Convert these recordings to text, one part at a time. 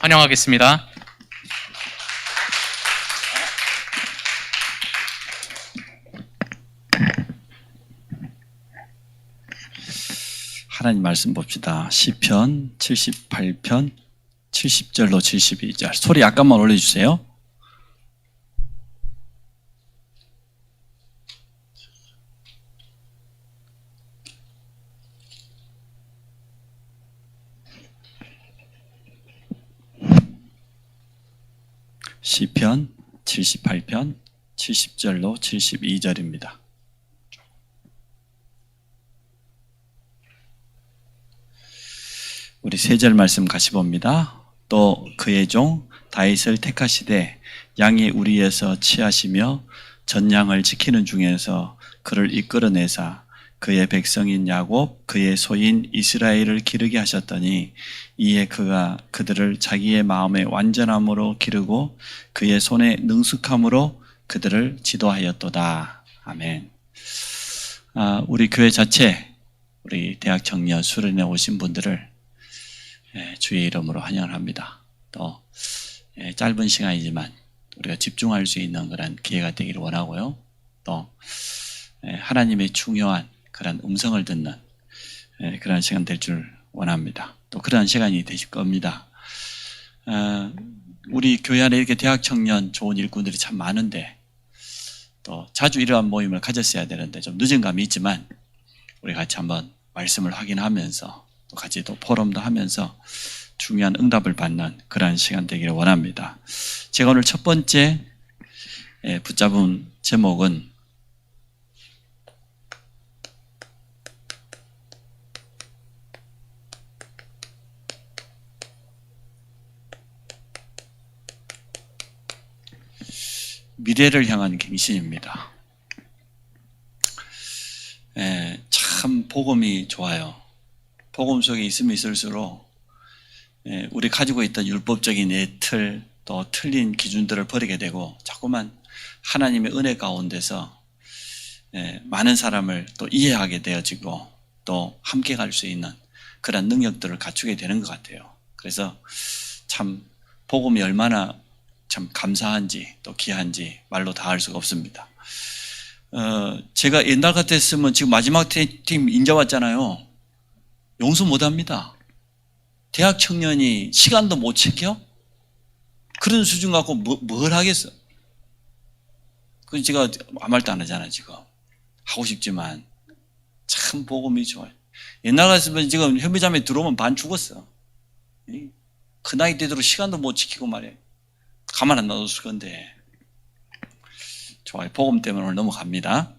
환영하겠습니다. 하나님 말씀 봅시다. 시편 78편 70절로 72절. 소리 약간만 올려주세요. 시편 78편 70절로 72절입니다. 우리 세 절 말씀 같이 봅니다. 또 그의 종 다윗을 택하시되 양이 우리에서 취하시며 전양을 지키는 중에서 그를 이끌어내사 그의 백성인 야곱 그의 소인 이스라엘을 기르게 하셨더니 이에 그가 그들을 자기의 마음의 완전함으로 기르고 그의 손의 능숙함으로 그들을 지도하였도다. 아멘. 우리 교회 자체, 우리 대학 청년 수련회 오신 분들을 주의 이름으로 환영합니다. 또 짧은 시간이지만 우리가 집중할 수 있는 그런 기회가 되기를 원하고요. 또 하나님의 중요한 그런 음성을 듣는 그런 시간 될 줄 원합니다. 또 그런 시간이 되실 겁니다. 우리 교회 안에 이렇게 대학 청년 좋은 일꾼들이 참 많은데 또 자주 이러한 모임을 가졌어야 되는데 좀 늦은 감이 있지만 우리 같이 한번 말씀을 확인하면서 또 같이 또 포럼도 하면서 중요한 응답을 받는 그런 시간 되기를 원합니다. 제가 오늘 첫 번째 붙잡은 제목은 미래를 향한 갱신입니다. 참 복음이 좋아요. 복음 속에 있으면 있을수록 우리 가지고 있던 율법적인 예틀 또 틀린 기준들을 버리게 되고 자꾸만 하나님의 은혜 가운데서 많은 사람을 또 이해하게 되어지고 또 함께 갈 수 있는 그런 능력들을 갖추게 되는 것 같아요. 그래서 참 복음이 얼마나 참 감사한지 또 귀한지 말로 다 할 수가 없습니다. 제가 옛날 같았으면 지금 마지막 팀 인자 왔잖아요. 용서 못합니다. 대학 청년이 시간도 못 지켜? 그런 수준 갖고 뭘 하겠어? 그래서 제가 아무 말도 안 하잖아 지금. 하고 싶지만 참 복음이 좋아요. 옛날 같으면 지금 현미자매 들어오면 반 죽었어. 그 나이 때대로 시간도 못 지키고 말이야. 가만 안 놔뒀을 건데. 좋아요. 복음 때문에 오늘 넘어갑니다.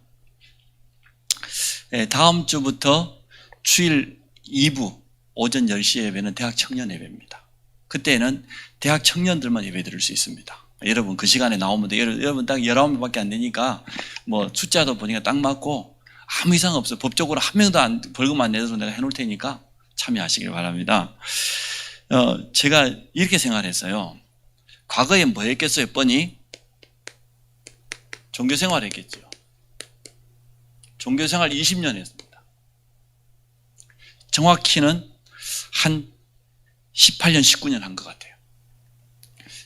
다음 주부터 주일 2부 오전 10시 예배는 대학 청년 예배입니다. 그때는 대학 청년들만 예배 드릴 수 있습니다. 여러분 그 시간에 나오면 돼요. 여러분 딱 19명밖에 안 되니까 뭐 숫자도 보니까 딱 맞고 아무 이상 없어요. 법적으로 한 명도 벌금 안 내도록 내가 해놓을 테니까 참여하시길 바랍니다. 제가 이렇게 생각했어요. 과거에 뭐 했겠어요? 뻔히 종교생활 했겠죠. 종교생활 20년 했습니다. 정확히는 한 18년, 19년 한 것 같아요.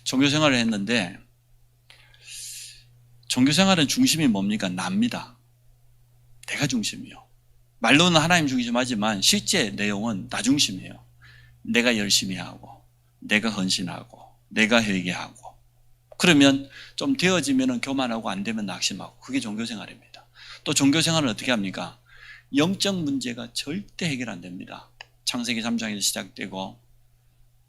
종교생활을 했는데 종교생활은 중심이 뭡니까? 납니다. 내가 중심이요. 말로는 하나님 중심하지만 실제 내용은 나 중심이에요. 내가 열심히 하고 내가 헌신하고 내가 회개하고 그러면 좀 되어지면 교만하고 안 되면 낙심하고 그게 종교생활입니다. 또 종교생활은 어떻게 합니까? 영적 문제가 절대 해결 안 됩니다. 창세기 3장에서 시작되고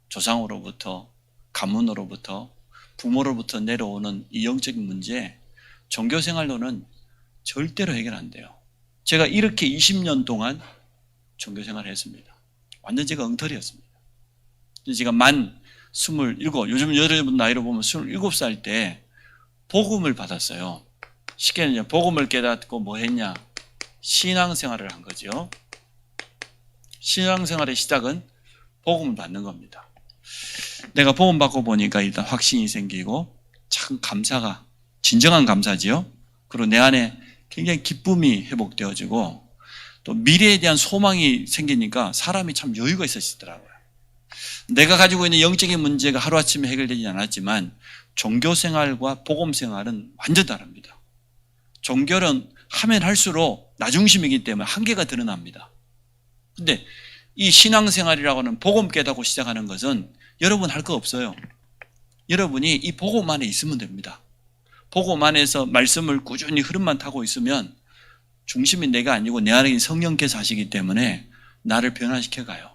조상으로부터 가문으로부터 부모로부터 내려오는 이 영적인 문제 종교생활로는 절대로 해결 안 돼요. 제가 이렇게 20년 동안 종교생활을 했습니다. 완전 제가 엉터리였습니다. 제가 만 27, 요즘 여러분 나이로 보면 27살 때 복음을 받았어요. 쉽게 얘기하면 복음을 깨닫고 뭐 했냐? 신앙생활을 한 거죠. 신앙생활의 시작은 복음을 받는 겁니다. 내가 복음 받고 보니까 일단 확신이 생기고 참 감사가 진정한 감사지요. 그리고 내 안에 굉장히 기쁨이 회복되어지고 또 미래에 대한 소망이 생기니까 사람이 참 여유가 있어지더라고요. 내가 가지고 있는 영적인 문제가 하루아침에 해결되지 않았지만 종교생활과 복음생활은 완전 다릅니다. 종교는 하면 할수록 나중심이기 때문에 한계가 드러납니다. 근데 이 신앙생활이라고 하는 복음 깨닫고 시작하는 것은 여러분 할 거 없어요. 여러분이 이 복음 안에 있으면 됩니다. 복음 안에서 말씀을 꾸준히 흐름만 타고 있으면 중심이 내가 아니고 내 안에 성령께서 하시기 때문에 나를 변화시켜가요.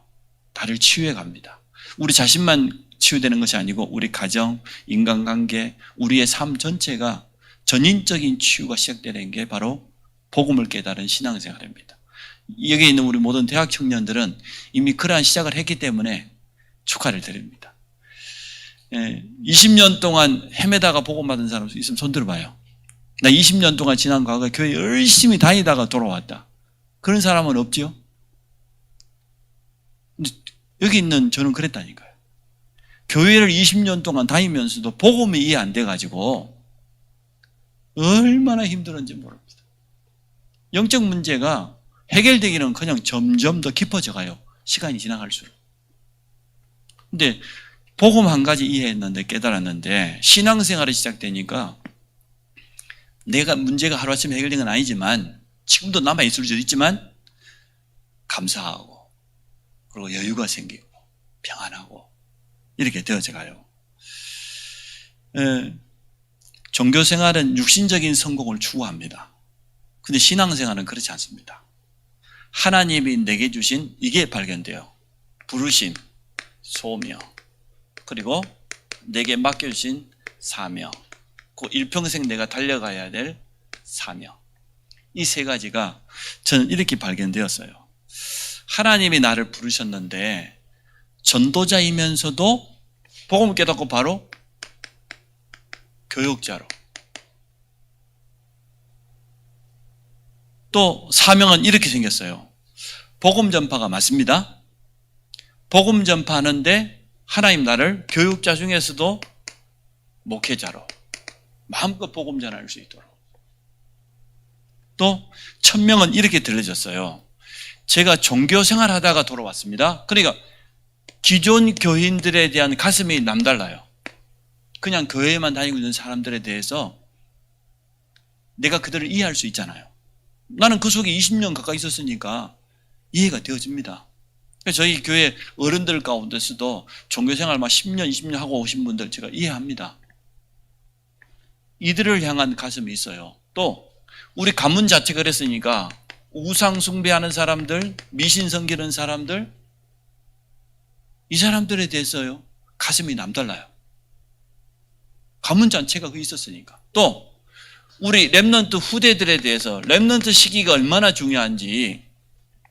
나를 치유해 갑니다. 우리 자신만 치유되는 것이 아니고 우리 가정, 인간관계, 우리의 삶 전체가 전인적인 치유가 시작되는 게 바로 복음을 깨달은 신앙생활입니다. 여기 있는 우리 모든 대학 청년들은 이미 그러한 시작을 했기 때문에 축하를 드립니다. 20년 동안 헤매다가 복음받은 사람 있으면 손 들어봐요. 나 20년 동안 지난 과거에 교회 열심히 다니다가 돌아왔다. 그런 사람은 없지요? 여기 있는 저는 그랬다니까요. 교회를 20년 동안 다니면서도 복음이 이해 안 돼가지고 얼마나 힘들었는지 모릅니다. 영적 문제가 해결되기는 그냥 점점 더 깊어져 가요. 시간이 지나갈수록. 근데 복음 한 가지 이해했는데 깨달았는데 신앙생활이 시작되니까 내가 문제가 하루아침에 해결된 건 아니지만 지금도 남아있을 수도 있지만 감사하고 그리고 여유가 생기고 평안하고 이렇게 되어져 가요. 종교생활은 육신적인 성공을 추구합니다. 근데 신앙생활은 그렇지 않습니다. 하나님이 내게 주신 이게 발견돼요. 부르심, 소명, 그리고 내게 맡겨주신 사명, 그 일평생 내가 달려가야 될 사명. 이 세 가지가 저는 이렇게 발견되었어요. 하나님이 나를 부르셨는데 전도자이면서도 복음을 깨닫고 바로 교육자로, 또 사명은 이렇게 생겼어요. 복음 전파가 맞습니다. 복음 전파하는데 하나님 나를 교육자 중에서도 목회자로 마음껏 복음 전할 수 있도록. 또 천명은 이렇게 들려졌어요. 제가 종교생활 하다가 돌아왔습니다. 그러니까 기존 교인들에 대한 가슴이 남달라요. 그냥 교회에만 다니고 있는 사람들에 대해서 내가 그들을 이해할 수 있잖아요. 나는 그 속에 20년 가까이 있었으니까 이해가 되어집니다. 저희 교회 어른들 가운데서도 종교생활 막 10년, 20년 하고 오신 분들 제가 이해합니다. 이들을 향한 가슴이 있어요. 또 우리 가문 자체가 그랬으니까 우상 숭배하는 사람들, 미신 섬기는 사람들, 이 사람들에 대해서요 가슴이 남달라요. 가문 자체가 그 있었으니까. 또 우리 렘넌트 후대들에 대해서 렘넌트 시기가 얼마나 중요한지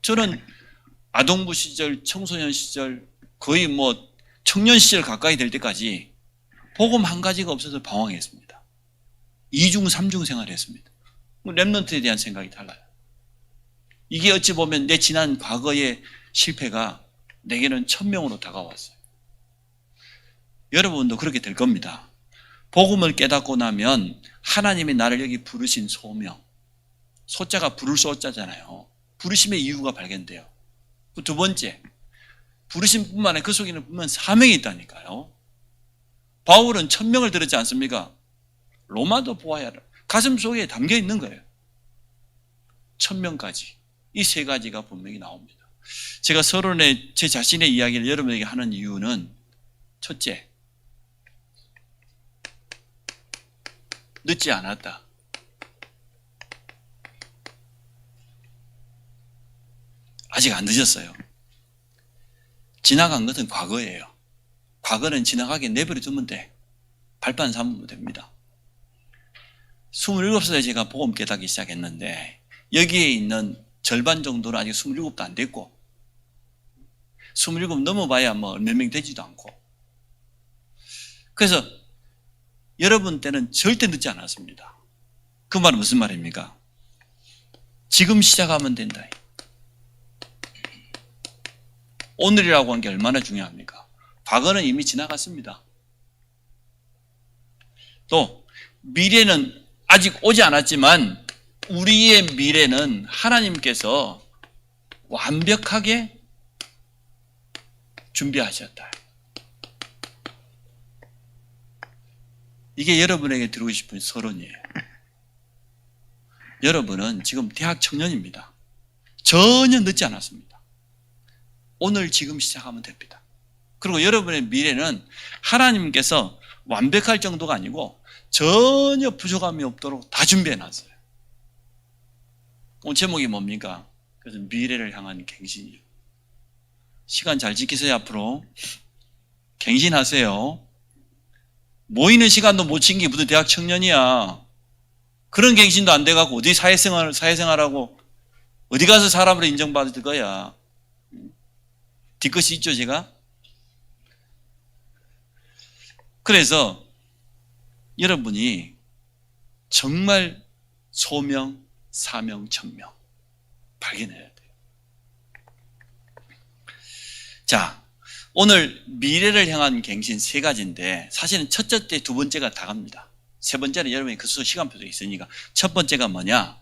저는 아동부 시절, 청소년 시절, 거의 뭐 청년 시절 가까이 될 때까지 복음 한 가지가 없어서 방황했습니다. 2중, 3중 생활했습니다. 렘넌트에 대한 생각이 달라요. 이게 어찌 보면 내 지난 과거의 실패가 내게는 천명으로 다가왔어요. 여러분도 그렇게 될 겁니다. 복음을 깨닫고 나면 하나님이 나를 여기 부르신 소명, 소자가 부를 소자잖아요. 부르심의 이유가 발견돼요. 두 번째, 부르심뿐만 아니라 그 속에는 보면 사명이 있다니까요. 바울은 천명을 들었지 않습니까? 로마도 보아야 가슴 속에 담겨 있는 거예요. 천명까지. 이 세 가지가 분명히 나옵니다. 제가 서론에 제 자신의 이야기를 여러분에게 하는 이유는 첫째, 늦지 않았다. 아직 안 늦었어요. 지나간 것은 과거예요. 과거는 지나가게 내버려 두면 돼. 발판 삼으면 됩니다. 27살에 제가 복음 깨닫기 시작했는데 여기에 있는 절반 정도는 아직 27도 안 됐고 27 넘어봐야 뭐 몇 명 되지도 않고. 그래서 여러분 때는 절대 늦지 않았습니다. 그 말은 무슨 말입니까? 지금 시작하면 된다. 오늘이라고 하는 게 얼마나 중요합니까? 과거는 이미 지나갔습니다. 또 미래는 아직 오지 않았지만 우리의 미래는 하나님께서 완벽하게 준비하셨다. 이게 여러분에게 드리고 싶은 서론이에요. 여러분은 지금 대학 청년입니다. 전혀 늦지 않았습니다. 오늘 지금 시작하면 됩니다. 그리고 여러분의 미래는 하나님께서 완벽할 정도가 아니고 전혀 부족함이 없도록 다 준비해 놨어요. 오늘 제목이 뭡니까? 그래서 미래를 향한 갱신이요. 시간 잘 지키세요. 앞으로 갱신하세요. 모이는 시간도 못 챙기고 무슨 대학 청년이야. 그런 갱신도 안 돼갖고 어디 사회생활하고 어디 가서 사람으로 인정받을 거야. 뒤끝이 있죠, 제가? 그래서 여러분이 정말 소명, 사명, 청명 발견해야 돼요. 자, 오늘 미래를 향한 갱신 3가지인데 사실은 첫째, 두 번째가 다 갑니다. 세 번째는 여러분이 그 시간표도 있으니까 첫 번째가 뭐냐?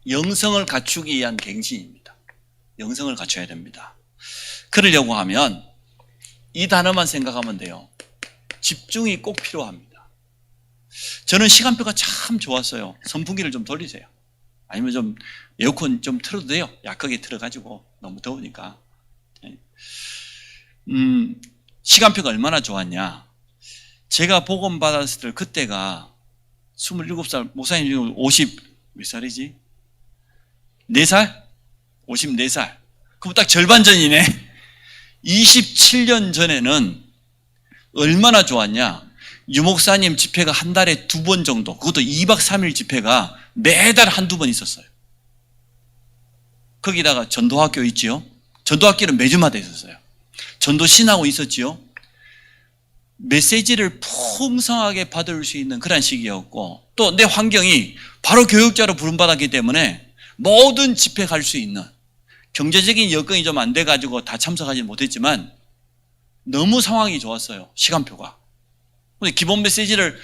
영성을 갖추기 위한 갱신입니다. 영성을 갖춰야 됩니다. 그러려고 하면 이 단어만 생각하면 돼요. 집중이 꼭 필요합니다. 저는 시간표가 참 좋았어요. 선풍기를 좀 돌리세요. 아니면 좀 에어컨 좀 틀어도 돼요. 약하게 틀어가지고 너무 더우니까. 시간표가 얼마나 좋았냐. 제가 복음 받았을 때 그때가 27살, 목사님 지금 몇 살이지? 4살? 54살. 그럼 딱 절반 전이네. 27년 전에는 얼마나 좋았냐. 유목사님 집회가 한 달에 2번 정도, 그것도 2박 3일 집회가 매달 한두 번 있었어요. 거기다가 전도학교 있지요. 전도학교는 매주마다 있었어요. 전도 신하고 있었지요. 메시지를 풍성하게 받을 수 있는 그런 시기였고, 또 내 환경이 바로 교육자로 부름받았기 때문에 모든 집회 갈 수 있는, 경제적인 여건이 좀 안 돼가지고 다 참석하지 못했지만 너무 상황이 좋았어요. 시간표가. 기본 메시지를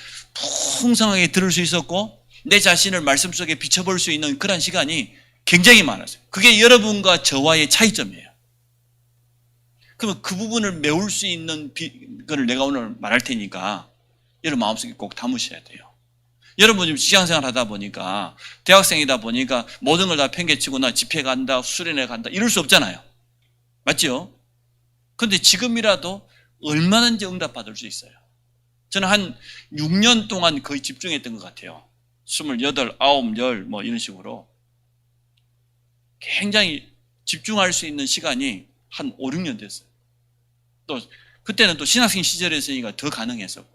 풍성하게 들을 수 있었고 내 자신을 말씀 속에 비춰볼 수 있는 그런 시간이 굉장히 많았어요. 그게 여러분과 저와의 차이점이에요. 그러면 그 부분을 메울 수 있는 걸 내가 오늘 말할 테니까 여러분 마음속에 꼭 담으셔야 돼요. 여러분 지금 직장생활 하다 보니까, 대학생이다 보니까 모든 걸 다 팽개치고 나 집회 간다, 수련회 간다 이럴 수 없잖아요. 맞죠? 그런데 지금이라도 얼마든지 응답받을 수 있어요. 저는 한 6년 동안 거의 집중했던 것 같아요. 28, 9, 10 뭐 이런 식으로 굉장히 집중할 수 있는 시간이 한 5, 6년 됐어요. 또 그때는 또 신학생 시절이었으니까 더 가능했었고.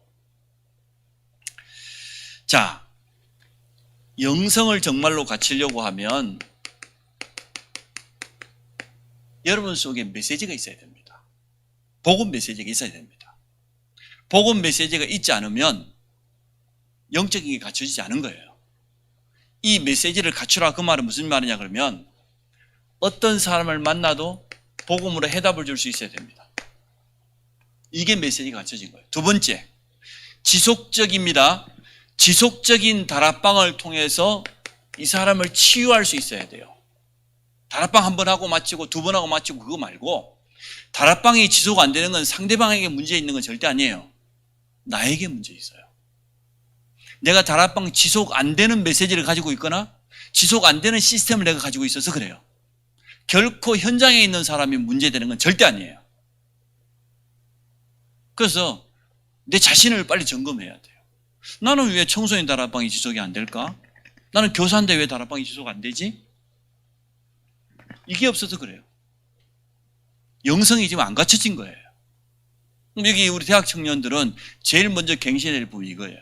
자, 영성을 정말로 갖추려고 하면 여러분 속에 메시지가 있어야 됩니다. 복음 메시지가 있어야 됩니다. 복음 메시지가 있지 않으면 영적인 게 갖춰지지 않은 거예요. 이 메시지를 갖추라, 그 말은 무슨 말이냐 그러면 어떤 사람을 만나도 복음으로 해답을 줄 수 있어야 됩니다. 이게 메시지가 갖춰진 거예요. 두 번째, 지속적입니다. 지속적인 다락방을 통해서 이 사람을 치유할 수 있어야 돼요. 다락방 한 번 하고 마치고 2번 하고 마치고 그거 말고, 다락방이 지속 안 되는 건 상대방에게 문제 있는 건 절대 아니에요. 나에게 문제 있어요. 내가 다락방 지속 안 되는 메시지를 가지고 있거나 지속 안 되는 시스템을 내가 가지고 있어서 그래요. 결코 현장에 있는 사람이 문제되는 건 절대 아니에요. 그래서 내 자신을 빨리 점검해야 돼요. 나는 왜 청소년 다락방이 지속이 안 될까? 나는 교사인데 왜 다락방이 지속 안 되지? 이게 없어서 그래요. 영성이 지금 안 갖춰진 거예요. 그럼 여기 우리 대학 청년들은 제일 먼저 갱신해야 될 부분이 이거예요.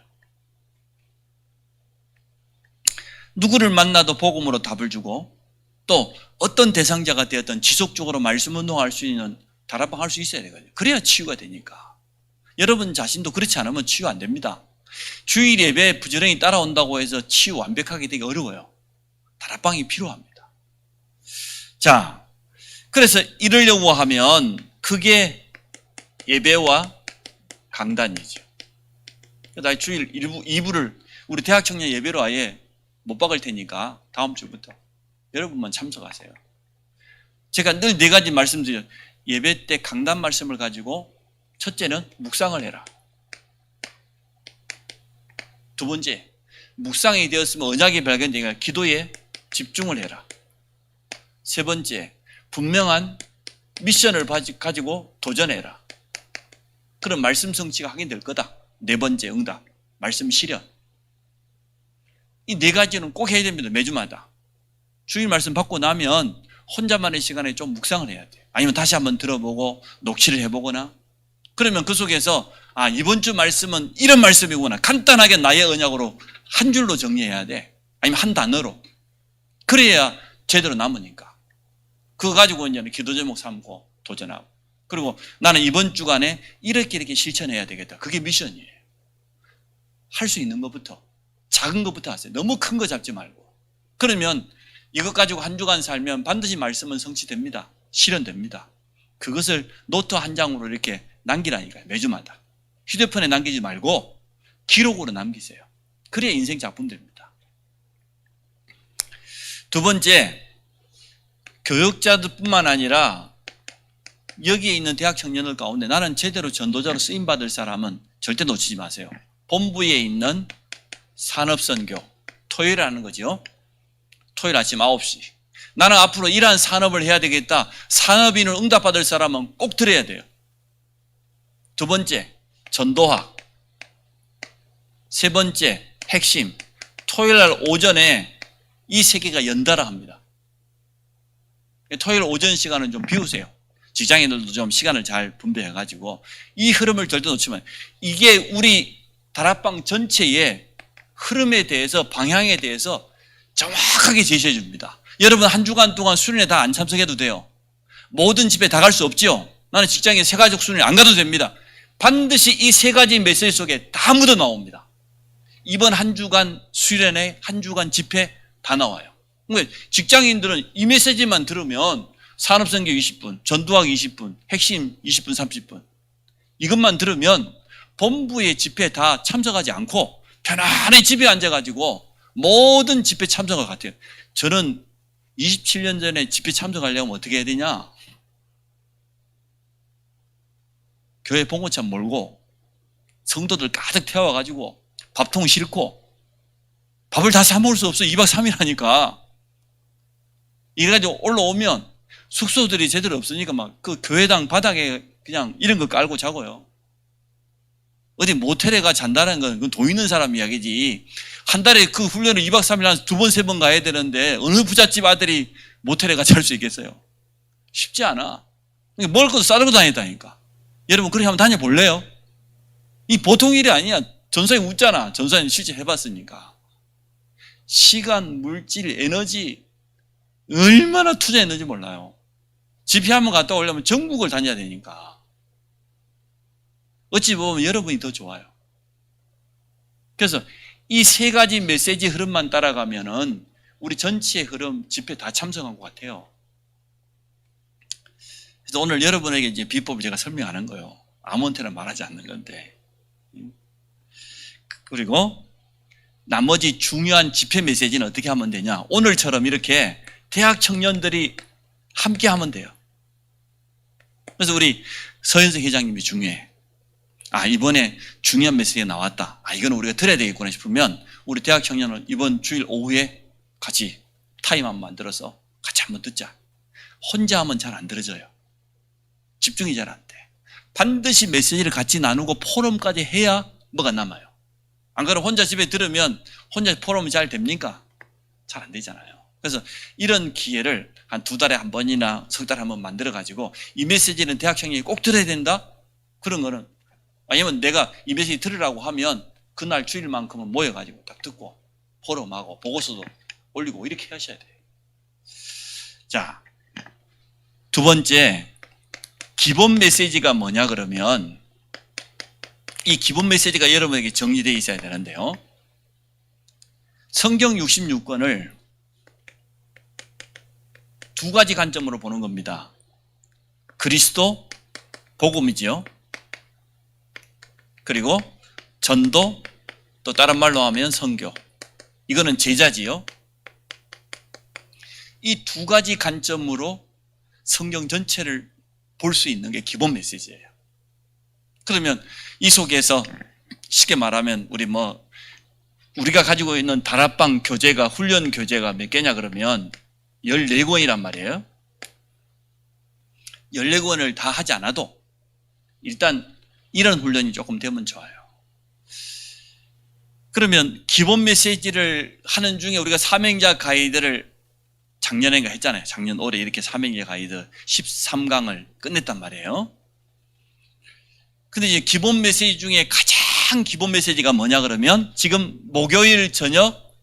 누구를 만나도 복음으로 답을 주고, 또 어떤 대상자가 되었든 지속적으로 말씀 운동할 수 있는 다락방 할 수 있어야 되거든요. 그래야 치유가 되니까. 여러분 자신도 그렇지 않으면 치유 안 됩니다. 주일 예배 부지런히 따라온다고 해서 치유 완벽하게 되기 어려워요. 다락방이 필요합니다. 자, 그래서 이러려고 하면 그게 예배와 강단이죠. 나 주일 2부를 우리 대학 청년 예배로 아예 못 박을 테니까 다음 주부터 여러분만 참석하세요. 제가 늘 네 가지 말씀드려요. 예배 때 강단 말씀을 가지고 첫째는 묵상을 해라. 두 번째, 묵상이 되었으면 언약이 발견되니까 기도에 집중을 해라. 세 번째, 분명한 미션을 가지고 도전해라. 그럼 말씀 성취가 확인될 거다. 네 번째, 응답, 말씀 실현. 이 네 가지는 꼭 해야 됩니다. 매주마다. 주일 말씀 받고 나면 혼자만의 시간에 좀 묵상을 해야 돼요. 아니면 다시 한번 들어보고 녹취를 해보거나, 그러면 그 속에서 이번 주 말씀은 이런 말씀이구나. 간단하게 나의 언약으로 한 줄로 정리해야 돼. 아니면 한 단어로. 그래야 제대로 남으니까. 그거 가지고 이제 기도 제목 삼고 도전하고. 그리고 나는 이번 주간에 이렇게 실천해야 되겠다. 그게 미션이에요. 할 수 있는 것부터, 작은 것부터 하세요. 너무 큰 거 잡지 말고. 그러면 이것 가지고 한 주간 살면 반드시 말씀은 성취됩니다. 실현됩니다. 그것을 노트 한 장으로 이렇게 남기라니까요. 매주마다. 휴대폰에 남기지 말고 기록으로 남기세요. 그래야 인생 작품 됩니다. 두 번째, 교역자들뿐만 아니라 여기에 있는 대학 청년들 가운데 나는 제대로 전도자로 쓰임받을 사람은 절대 놓치지 마세요. 본부에 있는 산업선교, 토요일에 하는 거죠. 토요일 아침 9시. 나는 앞으로 이러한 산업을 해야 되겠다. 산업인을 응답받을 사람은 꼭 들어야 돼요. 두 번째, 전도학. 세 번째, 핵심. 토요일 날 오전에 이 세 개가 연달아 합니다. 토요일 오전 시간은 좀 비우세요. 직장인들도 좀 시간을 잘 분배해가지고 이 흐름을 절대 놓치면, 이게 우리 다락방 전체의 흐름에 대해서, 방향에 대해서 정확하게 제시해 줍니다. 여러분 한 주간 동안 수련회 다 안 참석해도 돼요. 모든 집에 다 갈 수 없죠. 나는 직장에 세가족 수련회 안 가도 됩니다. 반드시 이 세 가지 메시지 속에 다 묻어 나옵니다. 이번 한 주간 수련회, 한 주간 집회 다 나와요. 그러니까 직장인들은 이 메시지만 들으면 산업선교 20분, 전도학 20분, 핵심 20분, 30분 이것만 들으면 본부의 집회에 다 참석하지 않고 편안히 집에 앉아가지고 모든 집회 참석할 것 같아요. 저는 27년 전에 집회 참석하려면 어떻게 해야 되냐? 교회 봉고차 몰고 성도들 가득 태워가지고 밥통 싣고 밥을 다 사 먹을 수 없어. 2박 3일 하니까. 이래가지고 올라오면 숙소들이 제대로 없으니까 막 그 교회당 바닥에 그냥 이런 거 깔고 자고요. 어디 모텔에 가 잔다는 건 그건 돈 있는 사람 이야기지. 한 달에 그 훈련을 2박 3일 한 2번, 3번 가야 되는데 어느 부잣집 아들이 모텔에 가 잘 수 있겠어요? 쉽지 않아. 먹을 것도 싸들고 다녔다니까. 여러분 그렇게 한번 다녀볼래요? 이 보통 일이 아니야. 전사님 웃잖아. 전사님 실제 해봤으니까. 시간, 물질, 에너지 얼마나 투자했는지 몰라요. 집회 한번 갔다 오려면 전국을 다녀야 되니까. 어찌 보면 여러분이 더 좋아요. 그래서 이 세 가지 메시지 흐름만 따라가면은 우리 전체의 흐름, 집회 다 참석한 것 같아요. 그래서 오늘 여러분에게 이제 비법을 제가 설명하는 거예요. 아무한테나 말하지 않는 건데. 그리고 나머지 중요한 집회 메시지는 어떻게 하면 되냐? 오늘처럼 이렇게 대학 청년들이 함께 하면 돼요. 그래서 우리 서현석 회장님이 중요해. 이번에 중요한 메시지가 나왔다. 이거는 우리가 들어야 되겠구나 싶으면 우리 대학 청년은 이번 주일 오후에 같이 타임 한번 만들어서 같이 한번 듣자. 혼자 하면 잘 안 들어져요. 집중이 잘 안 돼. 반드시 메시지를 같이 나누고 포럼까지 해야 뭐가 남아요. 안 그러면 혼자 집에 들으면 혼자 포럼이 잘 됩니까? 잘 안 되잖아요. 그래서 이런 기회를 한 2달에 한 번이나 석 달에 한 번 만들어가지고 이 메시지는 대학 청년이 꼭 들어야 된다? 그런 거는, 아니면 내가 이 메시지 들으라고 하면 그날 주일만큼은 모여가지고 딱 듣고 포럼하고 보고서도 올리고 이렇게 하셔야 돼요. 자, 두 번째, 기본 메시지가 뭐냐 그러면 이 기본 메시지가 여러분에게 정리되어 있어야 되는데요. 성경 66권을 두 가지 관점으로 보는 겁니다. 그리스도, 복음이지요. 그리고 전도, 또 다른 말로 하면 선교. 이거는 제자지요. 이 두 가지 관점으로 성경 전체를 볼 수 있는 게 기본 메시지예요. 그러면 이 속에서 쉽게 말하면 우리가 가지고 있는 다락방 교재가, 훈련 교재가 몇 개냐 그러면 14권이란 말이에요. 14권을 다 하지 않아도 일단 이런 훈련이 조금 되면 좋아요. 그러면 기본 메시지를 하는 중에 우리가 사명자 가이드를 작년인가 했잖아요. 작년 올해 이렇게 사명자 가이드 13강을 끝냈단 말이에요. 근데 이제 기본 메시지 중에 가장 기본 메시지가 뭐냐 그러면 지금 목요일 저녁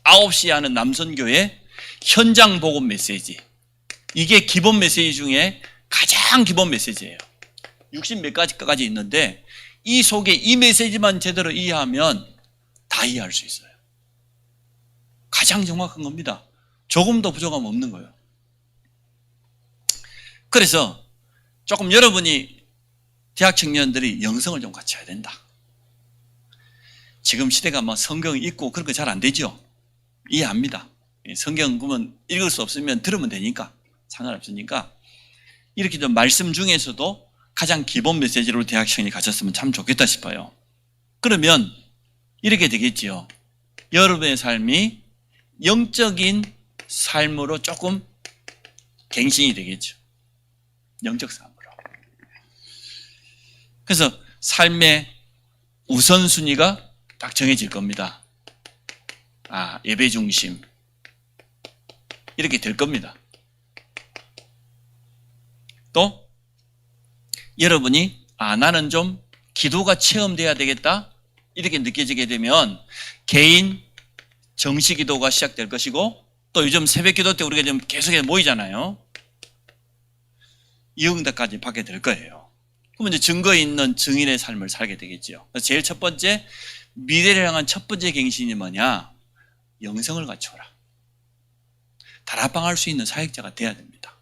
9시에 하는 남선교회 현장 복음 메시지. 이게 기본 메시지 중에 가장 기본 메시지예요. 60 몇 가지까지 있는데 이 속에 이 메시지만 제대로 이해하면 다 이해할 수 있어요. 가장 정확한 겁니다. 조금도 부족함 없는 거예요. 그래서 조금 여러분이 대학 청년들이 영성을 좀 갖춰야 된다. 지금 시대가 성경 읽고 그런 거 잘 안 되죠? 이해합니다. 성경 그러면 읽을 수 없으면 들으면 되니까 상관없으니까 이렇게 좀 말씀 중에서도 가장 기본 메시지로 대학 청년이 가졌으면 참 좋겠다 싶어요. 그러면 이렇게 되겠지요. 여러분의 삶이 영적인 삶으로 조금 갱신이 되겠죠. 영적 삶으로. 그래서 삶의 우선순위가 딱 정해질 겁니다. 예배 중심. 이렇게 될 겁니다. 또 여러분이 나는 좀 기도가 체험돼야 되겠다 이렇게 느껴지게 되면 개인 정시 기도가 시작될 것이고 또 요즘 새벽 기도 때 우리가 좀 계속해서 모이잖아요. 이 응답까지 받게 될 거예요. 그러면 이제 증거 있는 증인의 삶을 살게 되겠죠. 제일 첫 번째 미래를 향한 첫 번째 갱신이 뭐냐? 영성을 갖춰라. 다락방 할 수 있는 사역자가 돼야 됩니다.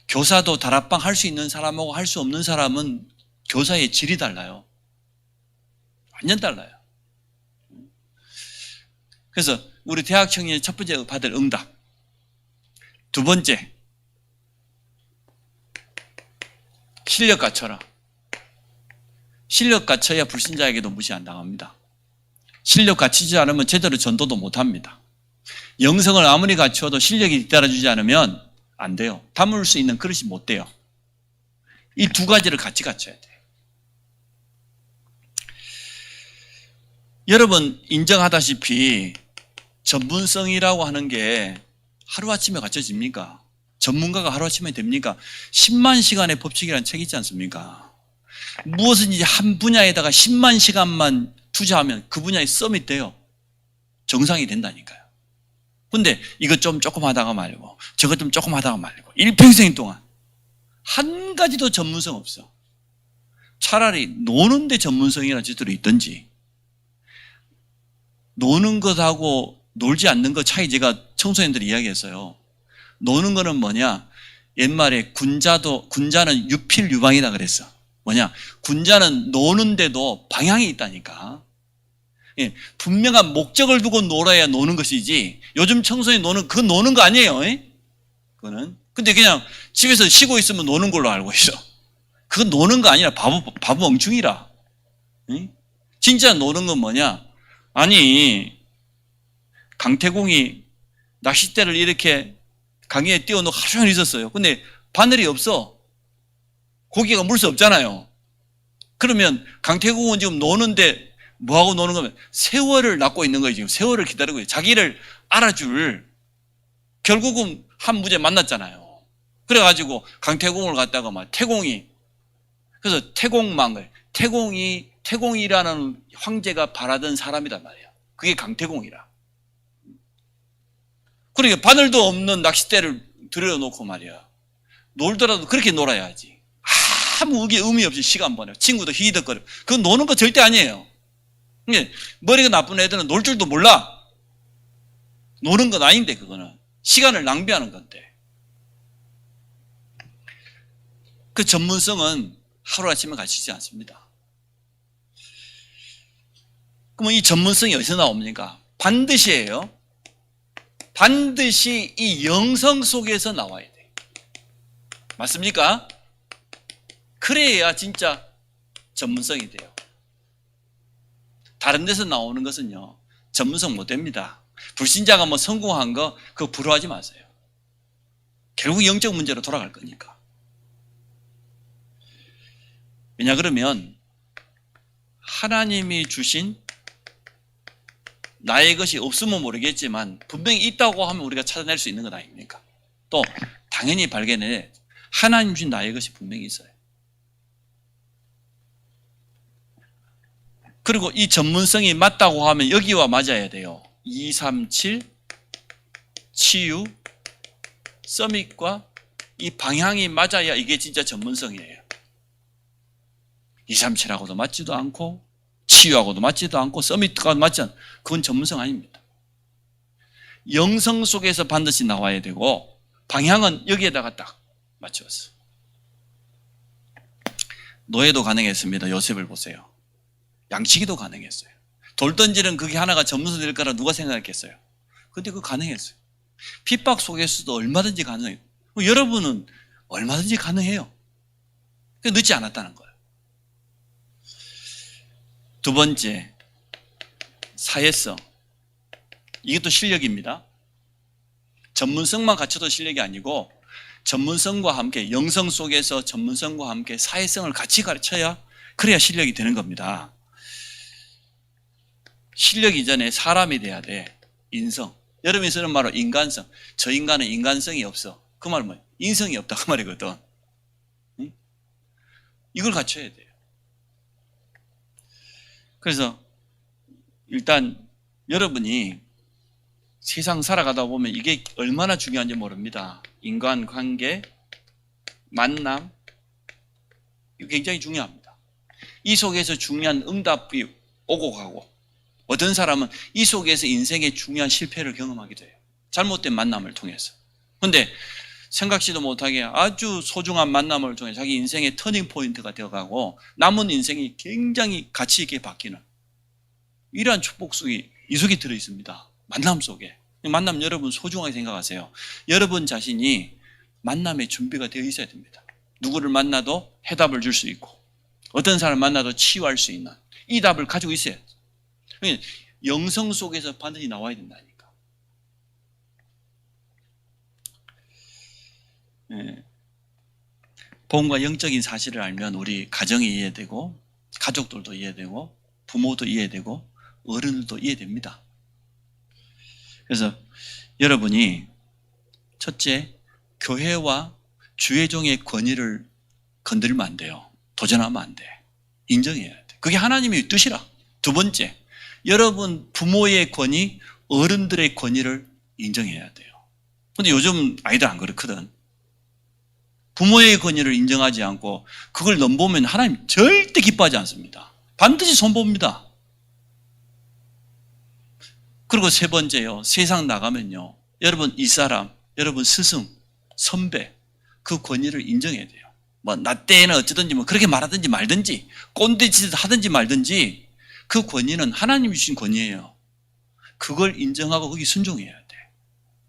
교사도 다락방 할 수 있는 사람하고 할 수 없는 사람은 교사의 질이 달라요. 완전 달라요. 그래서 우리 대학 청년이 첫 번째 받을 응답. 두 번째, 실력 갖춰라. 실력 갖춰야 불신자에게도 무시 안 당합니다. 실력 갖추지 않으면 제대로 전도도 못합니다. 영성을 아무리 갖추어도 실력이 뒤따라주지 않으면 안 돼요. 담을 수 있는 그릇이 못 돼요. 이 두 가지를 같이 갖춰야 돼요. 여러분 인정하다시피 전문성이라고 하는 게 하루아침에 갖춰집니까? 전문가가 하루아침에 됩니까? 10만 시간의 법칙이라는 책이 있지 않습니까? 무엇인지 한 분야에다가 10만 시간만 투자하면 그 분야에 썸이 돼요. 정상이 된다니까요. 근데 이것 좀 조금 하다가 말고 저것 좀 조금 하다가 말고 일평생 동안 한 가지도 전문성 없어. 차라리 노는데 전문성이라는 제도로 있든지 노는 것하고 놀지 않는 것 차이 제가 청소년들이 이야기했어요. 노는 거는 뭐냐? 옛말에 군자는 유필유방이다 그랬어. 뭐냐? 군자는 노는데도 방향이 있다니까. 분명한 목적을 두고 놀아야 노는 것이지 요즘 청소년이 노는 거 아니에요. 그거는. 근데 그냥 집에서 쉬고 있으면 노는 걸로 알고 있어. 그건 노는 거 아니라 바보 멍충이라. 진짜 노는 건 뭐냐? 아니 강태공이 낚싯대를 이렇게 강에 띄워놓고 하루 종일 있었어요. 근데 바늘이 없어. 고기가 물 수 없잖아요. 그러면 강태공은 지금 노는데 뭐하고 노는 거면 세월을 낳고 있는 거예요. 지금 세월을 기다리고 있어요. 자기를 알아줄 결국은 한 무제 만났잖아요. 그래가지고 강태공을 갖다가 그래서 태공이라는 황제가 바라던 사람이란 말이에요. 그게 강태공이라. 그러니까 바늘도 없는 낚싯대를 들여놓고 말이야. 놀더라도 그렇게 놀아야지. 아무 의미 없이 시간 보내고 친구도 히히덕거리고. 그건 노는 거 절대 아니에요. 머리가 나쁜 애들은 놀 줄도 몰라. 노는 건 아닌데 그거는 시간을 낭비하는 건데. 그 전문성은 하루아침에 갖추지 않습니다. 그러면 이 전문성이 어디서 나옵니까? 반드시예요. 반드시 이 영성 속에서 나와야 돼요. 맞습니까? 그래야 진짜 전문성이 돼요. 다른 데서 나오는 것은요, 전문성 못 됩니다. 불신자가 뭐 성공한 거 그거 부러워하지 마세요. 결국 영적 문제로 돌아갈 거니까. 왜냐 그러면 하나님이 주신 나의 것이 없으면 모르겠지만 분명히 있다고 하면 우리가 찾아낼 수 있는 것 아닙니까? 또 당연히 발견해 하나님 주신 나의 것이 분명히 있어요. 그리고 이 전문성이 맞다고 하면 여기와 맞아야 돼요. 237 치유 서밋과 이 방향이 맞아야 이게 진짜 전문성이에요. 237하고도 맞지도 않고 치유하고도 맞지도 않고 서밋과 맞지 않고 그건 전문성 아닙니다. 영성 속에서 반드시 나와야 되고 방향은 여기에다가 딱 맞추었어요. 노예도 가능했습니다. 요셉을 보세요. 양치기도 가능했어요. 돌 던지는 그게 하나가 전문성 될 거라 누가 생각했겠어요? 근데 그거 가능했어요. 핍박 속에서도 얼마든지 가능해요. 여러분은 얼마든지 가능해요. 늦지 않았다는 거예요. 두 번째, 사회성. 이것도 실력입니다. 전문성만 갖춰도 실력이 아니고 전문성과 함께 영성 속에서 전문성과 함께 사회성을 같이 가르쳐야 그래야 실력이 되는 겁니다. 실력 이전에 사람이 돼야 돼. 인성. 여러분이 쓰는 말로 인간성. 저 인간은 인간성이 없어. 그 말은 뭐예요? 인성이 없다 그 말이거든. 응? 이걸 갖춰야 돼요. 그래서 일단 여러분이 세상 살아가다 보면 이게 얼마나 중요한지 모릅니다. 인간관계, 만남, 이거 굉장히 중요합니다. 이 속에서 중요한 응답이 오고 가고 어떤 사람은 이 속에서 인생의 중요한 실패를 경험하기도 해요. 잘못된 만남을 통해서. 그런데 생각지도 못하게 아주 소중한 만남을 통해 자기 인생의 터닝 포인트가 되어가고 남은 인생이 굉장히 가치 있게 바뀌는 이러한 축복 속이 이 속에 들어있습니다. 만남 속에. 만남 여러분 소중하게 생각하세요. 여러분 자신이 만남의 준비가 되어 있어야 됩니다. 누구를 만나도 해답을 줄 수 있고 어떤 사람을 만나도 치유할 수 있는 이 답을 가지고 있어야 돼요. 영성 속에서 반드시 나와야 된다니까. 네. 복음과 영적인 사실을 알면 우리 가정이 이해되고 가족들도 이해되고 부모도 이해되고 어른들도 이해됩니다. 그래서 여러분이 첫째, 교회와 주의종의 권위를 건드리면 안 돼요. 도전하면 안 돼. 인정해야 돼. 그게 하나님의 뜻이라. 두 번째, 여러분 부모의 권위, 어른들의 권위를 인정해야 돼요. 근데 요즘 아이들 안 그렇거든. 부모의 권위를 인정하지 않고 그걸 넘보면 하나님 절대 기뻐하지 않습니다. 반드시 손봅니다. 그리고 세 번째요. 세상 나가면요. 여러분 이 사람, 여러분 스승, 선배 그 권위를 인정해야 돼요. 뭐 나 때에는 어쩌든지 뭐 그렇게 말하든지 말든지 꼰대짓 하든지 말든지 그 권위는 하나님이 주신 권위예요. 그걸 인정하고 거기 순종해야 돼.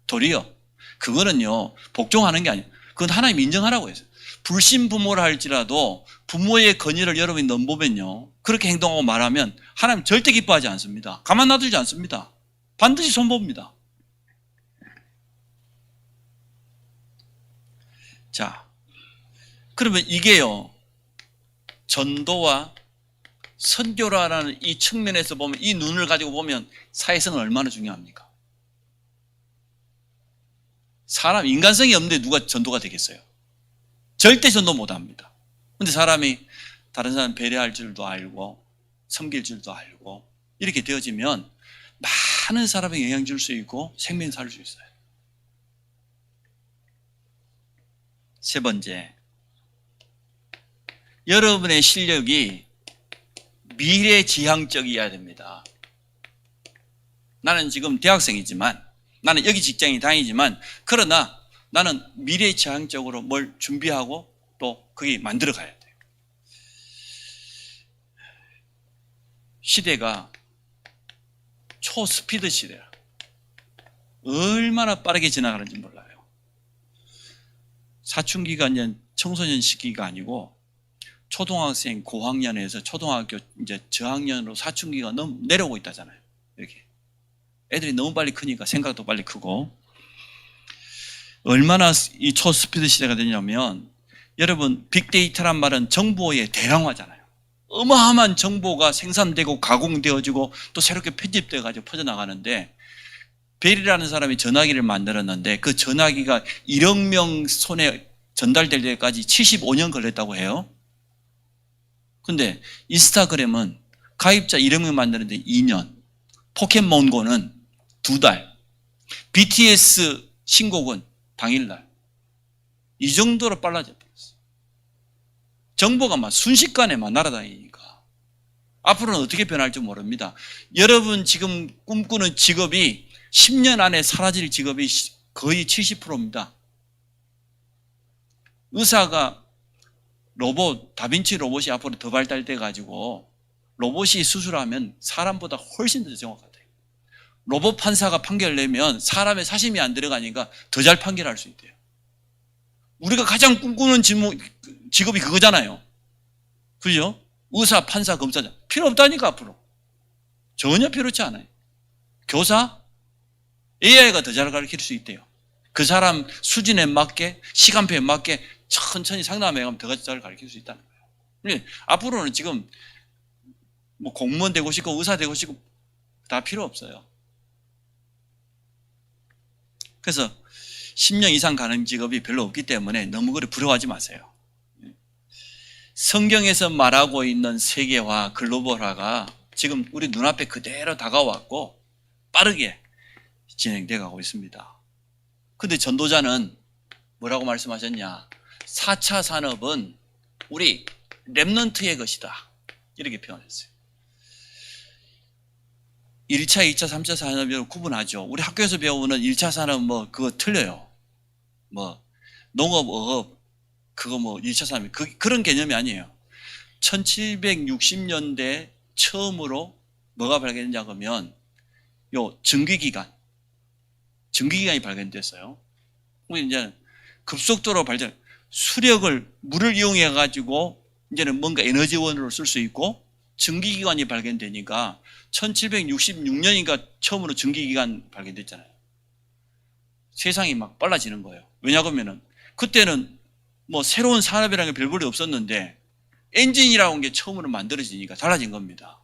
도리어 그거는요. 복종하는 게 아니에요. 그건 하나님이 인정하라고 했어요. 불신 부모라 할지라도 부모의 권위를 여러분이 넘보면요. 그렇게 행동하고 말하면 하나님 절대 기뻐하지 않습니다. 가만 놔두지 않습니다. 반드시 손봅니다. 자, 그러면 이게요. 전도와 선교라는 이 측면에서 보면 이 눈을 가지고 보면 사회성은 얼마나 중요합니까? 사람 인간성이 없는데 누가 전도가 되겠어요? 절대 전도 못합니다. 그런데 사람이 다른 사람 배려할 줄도 알고 섬길 줄도 알고 이렇게 되어지면 많은 사람에게 영향 줄 수 있고 생명 살 수 있어요. 세 번째, 여러분의 실력이 미래지향적이어야 됩니다. 나는 지금 대학생이지만 나는 여기 직장에 다니지만 그러나 나는 미래지향적으로 뭘 준비하고 또 그게 만들어 가야 돼요. 시대가 초스피드 시대야. 얼마나 빠르게 지나가는지 몰라요. 사춘기가 이제 청소년 시기가 아니고 초등학생 고학년에서 초등학교 이제 저학년으로 사춘기가 너무 내려오고 있다잖아요. 이렇게 애들이 너무 빨리 크니까 생각도 빨리 크고. 얼마나 이 초스피드 시대가 되냐면, 여러분 빅데이터란 말은 정보의 대량화잖아요. 어마어마한 정보가 생산되고 가공되어지고 또 새롭게 편집되어 가지고 퍼져나가는데, 벨이라는 사람이 전화기를 만들었는데 그 전화기가 1억 명 손에 전달될 때까지 75년 걸렸다고 해요. 근데 인스타그램은 가입자 1억 명 만드는데 2년, 포켓몬고는 2달, BTS 신곡은 당일날. 이 정도로 빨라져 버렸어요. 정보가 막 순식간에 막 날아다니니까 앞으로는 어떻게 변할지 모릅니다. 여러분 지금 꿈꾸는 직업이 10년 안에 사라질 직업이 거의 70%입니다. 의사가 다빈치 로봇이 앞으로 더 발달돼 가지고 로봇이 수술하면 사람보다 훨씬 더 정확하다. 로봇 판사가 판결 내면 사람의 사심이 안 들어가니까 더 잘 판결할 수 있대요. 우리가 가장 꿈꾸는 직업이 그거잖아요. 그죠? 의사, 판사, 검사자 필요 없다니까. 앞으로 전혀 필요치 않아요. 교사? AI가 더 잘 가르칠 수 있대요. 그 사람 수준에 맞게, 시간표에 맞게 천천히 상담해가면 더 잘 가르칠 수 있다는 거예요. 앞으로는 지금 뭐 공무원 되고 싶고 의사 되고 싶고 다 필요 없어요. 그래서 10년 이상 가는 직업이 별로 없기 때문에 너무 그리 부러워하지 마세요. 성경에서 말하고 있는 세계화, 글로벌화가 지금 우리 눈앞에 그대로 다가왔고 빠르게 진행돼 가고 있습니다. 근데 전도자는 뭐라고 말씀하셨냐? 4차 산업은 우리 렘넌트의 것이다. 이렇게 표현했어요. 1차, 2차, 3차 산업을 구분하죠. 우리 학교에서 배우는 1차 산업 그거 틀려요. 농업, 어업, 그거 1차 산업, 그런 개념이 아니에요. 1760년대 처음으로 뭐가 발견됐냐 그러면 전기기관이 발견됐어요. 우리 이제 급속도로 발전, 물을 이용해 가지고 이제는 뭔가 에너지원으로 쓸 수 있고, 전기기관이 발견되니까 1766년인가 처음으로 전기기관 발견됐잖아요. 세상이 막 빨라지는 거예요. 왜냐하면 그때는 새로운 산업이라는 게 별볼이 없었는데 엔진이라고 하는 게 처음으로 만들어지니까 달라진 겁니다.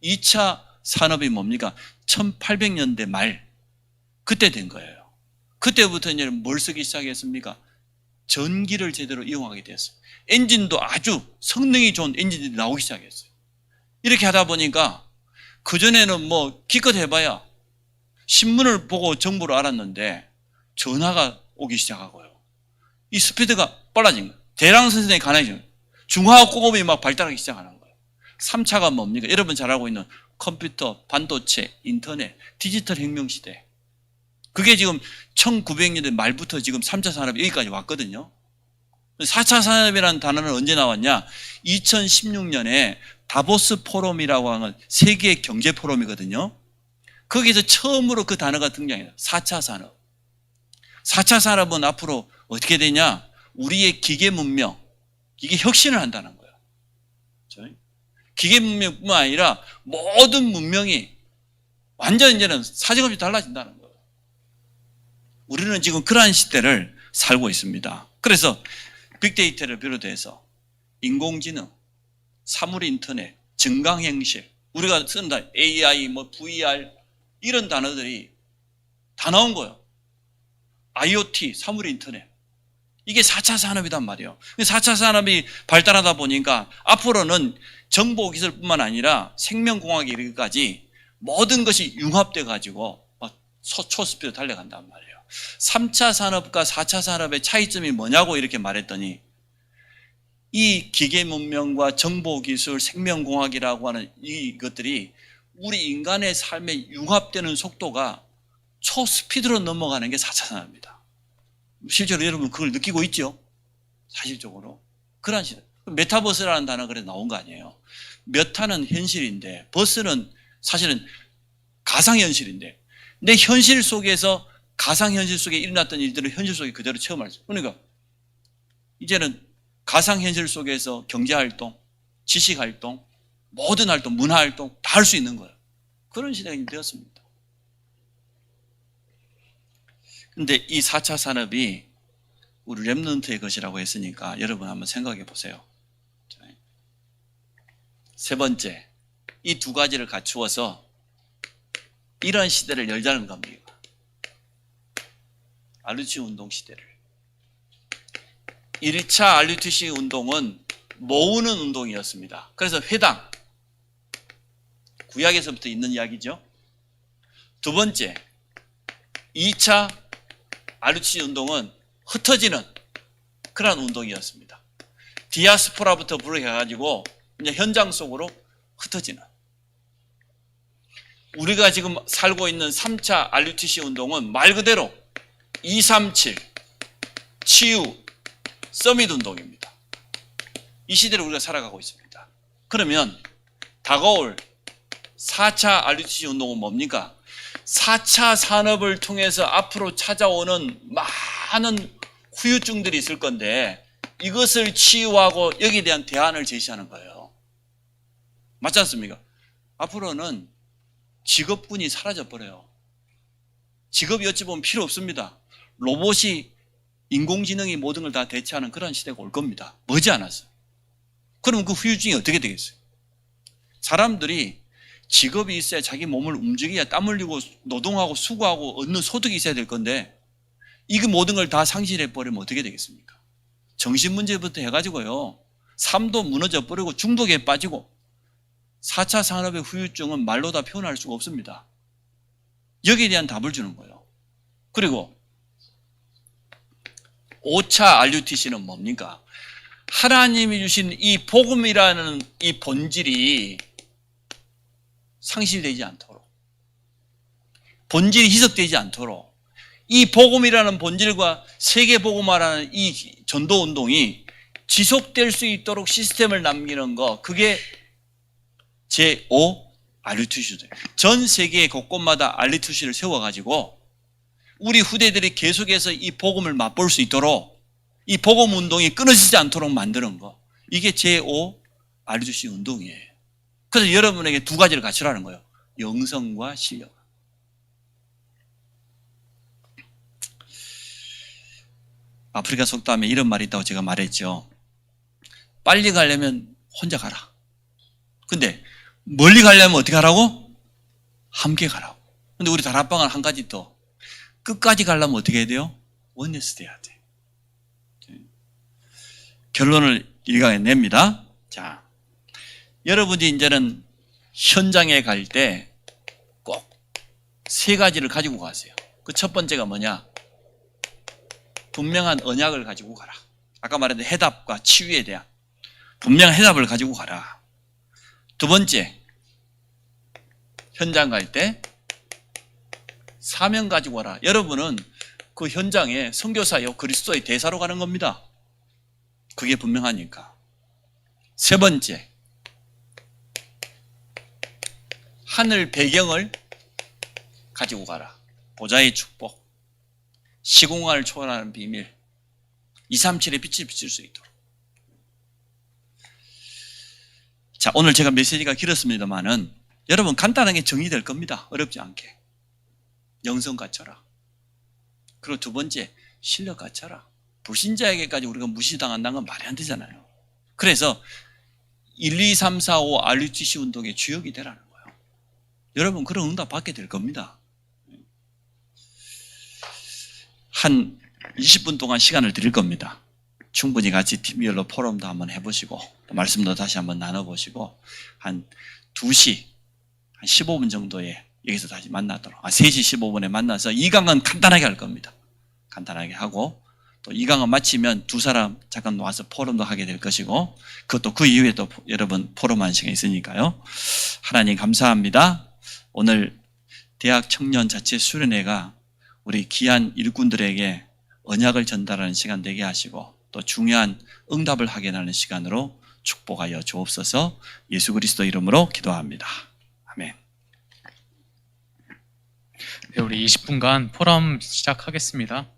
2차 산업이 뭡니까? 1800년대 말 그때 된 거예요. 그때부터 이제 뭘 쓰기 시작했습니까? 전기를 제대로 이용하게 됐어요. 엔진도 아주 성능이 좋은 엔진들이 나오기 시작했어요. 이렇게 하다 보니까 그전에는 기껏 해봐야 신문을 보고 정보를 알았는데 전화가 오기 시작하고요. 이 스피드가 빨라진 거예요. 대량 생산이 가능해진 거예요. 중화학 공업이 막 발달하기 시작하는 거예요. 3차가 뭡니까? 여러분 잘 알고 있는 컴퓨터, 반도체, 인터넷, 디지털 혁명 시대. 그게 지금 1900년대 말부터 지금 3차 산업이 여기까지 왔거든요. 4차 산업이라는 단어는 언제 나왔냐? 2016년에 다보스 포럼이라고 하는 세계 경제 포럼이거든요. 거기서 처음으로 그 단어가 등장해요. 4차 산업. 4차 산업은 앞으로 어떻게 되냐? 우리의 기계 문명, 이게 혁신을 한다는 거예요. 기계 문명뿐만 아니라 모든 문명이 완전 이제는 사정없이 달라진다는 거예요. 우리는 지금 그러한 시대를 살고 있습니다. 그래서 빅데이터를 비롯해서 인공지능, 사물인터넷, 증강현실, 우리가 쓰는 AI, VR 이런 단어들이 다 나온 거예요. IoT, 사물인터넷. 이게 4차 산업이란 말이에요. 4차 산업이 발달하다 보니까 앞으로는 정보기술뿐만 아니라 생명공학에 이르기까지 모든 것이 융합돼 가지고 초스피드로 달려간단 말이에요. 3차 산업과 4차 산업의 차이점이 뭐냐고 이렇게 말했더니, 이 기계문명과 정보기술, 생명공학이라고 하는 이것들이 우리 인간의 삶에 융합되는 속도가 초스피드로 넘어가는 게 4차 산업입니다. 실제로 여러분 그걸 느끼고 있죠? 사실적으로. 그런 시대. 메타버스라는 단어가 그래서 나온 거 아니에요. 메타는 현실인데 버스는 사실은 가상현실인데, 내 현실 속에서 가상현실 속에 일어났던 일들을 현실 속에 그대로 체험할 수 있어요. 그러니까 이제는 가상현실 속에서 경제활동, 지식활동, 모든 활동, 문화활동 다 할 수 있는 거예요. 그런 시대가 되었습니다. 근데 이 4차 산업이 우리 렘넌트의 것이라고 했으니까 여러분 한번 생각해 보세요. 세 번째, 이 두 가지를 갖추어서 이런 시대를 열자는 겁니다. RUTC 운동 시대를. 1차 RUTC 운동은 모으는 운동이었습니다. 그래서 회당, 구약에서부터 있는 이야기죠. 두 번째, 2차 RUTC 운동은 흩어지는 그런 운동이었습니다. 디아스포라부터 부르해가지고 이제 현장 속으로 흩어지는. 우리가 지금 살고 있는 3차 RUTC 운동은 말 그대로 237 치유 서밋 운동입니다. 이 시대를 우리가 살아가고 있습니다. 그러면 다가올 4차 RUTC 운동은 뭡니까? 4차 산업을 통해서 앞으로 찾아오는 많은 후유증들이 있을 건데 이것을 치유하고 여기에 대한 대안을 제시하는 거예요. 맞지 않습니까? 앞으로는 직업군이 사라져버려요. 직업이 어찌 보면 필요 없습니다. 로봇이, 인공지능이 모든 걸 다 대체하는 그런 시대가 올 겁니다. 머지않았어요. 그럼 그 후유증이 어떻게 되겠어요? 사람들이 직업이 있어야 자기 몸을 움직여야 땀 흘리고 노동하고 수고하고 얻는 소득이 있어야 될 건데 이 모든 걸 다 상실해버리면 어떻게 되겠습니까? 정신 문제부터 해가지고요. 삶도 무너져 버리고 중독에 빠지고 4차 산업의 후유증은 말로 다 표현할 수가 없습니다. 여기에 대한 답을 주는 거예요. 그리고 5차 RUTC는 뭡니까? 하나님이 주신 이 복음이라는 이 본질이 상실되지 않도록, 본질이 희석되지 않도록 이 복음이라는 본질과 세계복음화라는 이 전도운동이 지속될 수 있도록 시스템을 남기는 거, 그게 제5 RUTC죠. 전 세계 곳곳마다 RUTC를 세워가지고 우리 후대들이 계속해서 이 복음을 맛볼 수 있도록 이 복음 운동이 끊어지지 않도록 만드는 거, 이게 제5 RUTC 운동이에요. 그래서 여러분에게 두 가지를 갖추라는 거예요. 영성과 실력. 아프리카 속담에 이런 말이 있다고 제가 말했죠. 빨리 가려면 혼자 가라. 근데 멀리 가려면 어떻게 하라고? 함께 가라고. 근데 우리 다락방은 한 가지 더. 끝까지 가려면 어떻게 해야 돼요? 원네스 돼야 돼. 결론을 일각내냅니다. 자, 여러분이 이제는 현장에 갈 때 꼭 세 가지를 가지고 가세요. 그 첫 번째가 뭐냐? 분명한 언약을 가지고 가라. 아까 말했던 해답과 치유에 대한 분명한 해답을 가지고 가라. 두 번째, 현장 갈 때 사명 가지고 가라. 여러분은 그 현장에 선교사요, 그리스도의 대사로 가는 겁니다. 그게 분명하니까. 세 번째, 하늘 배경을 가지고 가라. 보좌의 축복, 시공간을 초월하는 비밀, 237의 빛을 비출 수 있도록. 자, 오늘 제가 메시지가 길었습니다만은 여러분 간단하게 정리될 겁니다. 어렵지 않게. 영성 갖춰라. 그리고 두 번째, 실력 갖춰라. 불신자에게까지 우리가 무시당한다는 건 말이 안 되잖아요. 그래서 1, 2, 3, 4, 5 RUTC 운동의 주역이 되라는 거예요. 여러분 그런 응답 받게 될 겁니다. 한 20분 동안 시간을 드릴 겁니다. 충분히 같이 팀별로 포럼도 한번 해보시고 말씀도 다시 한번 나눠보시고 한 2시 한 15분 정도에 여기서 다시 만나도록 3시 15분에 만나서 2강은 간단하게 할 겁니다. 간단하게 하고 또 2강은 마치면 두 사람 잠깐 와서 포럼도 하게 될 것이고 그것도 그 이후에 또 여러분 포럼하는 시간이 있으니까요. 하나님 감사합니다. 오늘 대학 청년 자체 수련회가 우리 귀한 일꾼들에게 언약을 전달하는 시간 되게 하시고 또 중요한 응답을 하게 하는 시간으로 축복하여 주옵소서. 예수 그리스도 이름으로 기도합니다. 아멘. 네, 우리 20분간 포럼 시작하겠습니다.